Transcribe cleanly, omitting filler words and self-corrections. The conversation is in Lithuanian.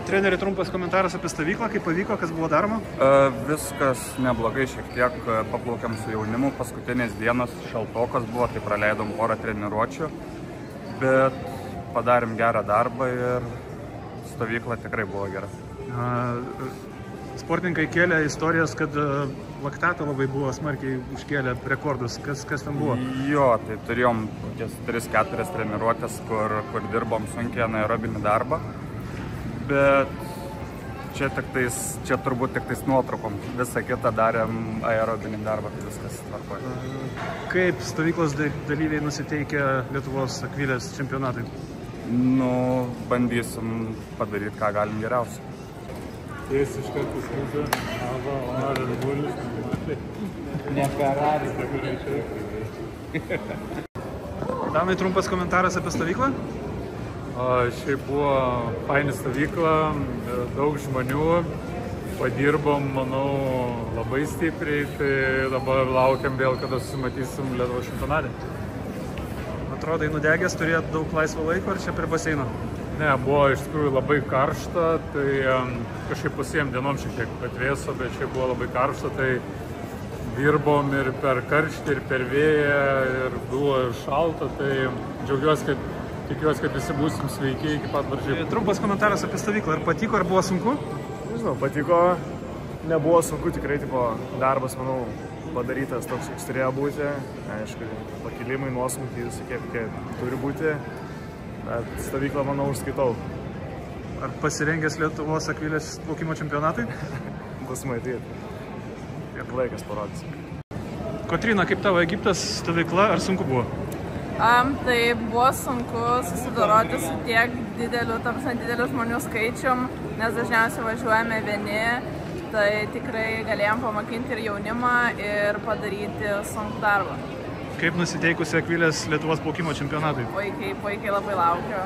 Treneri, trumpas komentaras apie stovyklą, kaip pavyko, kas buvo daroma? Viskas neblogai, šiek tiek paplaukėm su jaunimu, paskutinės dienos šaltokas buvo, tai praleidom porą treniruočių, bet padarėm gerą darbą ir stovykla tikrai buvo gera. Sportininkai kėlė istorijas, kad laktatą labai buvo smarkiai užkėlę rekordus. Kas ten buvo? Jo, tai turėjom 3-4 treniruotės, kur dirbom sunkiai anaerobinį darbą. Bet čia turbūt tik tais nuotraukom. Visą kitą darėm aerobinį darbą, tai viskas tvarkoja. Kaip stovyklos dalyviai nusiteikia Lietuvos akvilės čempionatui? Bandysim padaryti, ką galim geriausiai. Jis iš karto skūdė, ar bulis, Ne Ferrari. Danai, trumpas komentaras apie stovyklą? Šiaip buvo faini stovykla, daug žmonių, padirbom, manau, labai stipriai, tai dabar laukiam vėl, kada susimatysim Lietuvos čempionate. Atrodai nudegęs, turėt daug laisvo laiko ar čia prie baseino? Ne, buvo iš tikrųjų labai karšta, tai kažkaip pasiem dienom šiek tiek atvėso, bet čia buvo labai karšta, tai dirbom ir per karštį, ir per vėją, ir buvo šalta, tai tikiuosi, kad visi būsim sveiki iki pat varžybų. Trumpas komentaras apie stovyklą. Ar patiko, ar buvo sunku? Nežinau, patiko, nebuvo sunku, tikrai darbas, manau, padarytas toks, koks turėjo būti. Aišku, pakilimai, nuosmukiai, visokie kokie turi būti. Bet stovyklą, manau, užskaitau. Ar pasirengęs Lietuvos akvilės plaukimo čempionatui? Bus matyti. Ir laikas parodys. Kotryna, kaip tavo Egiptas stovykla, ar sunku buvo? Tai buvo sunku susidoroti su tiek dideliu žmonių skaičium, nes dažniausiai važiuojame vieni, tai tikrai galėjom pamakinti ir jaunimą ir padaryti sunkų darbą. Kaip nusiteikusi akvilės Lietuvos plaukimo čempionatui? Puikiai labai laukiu.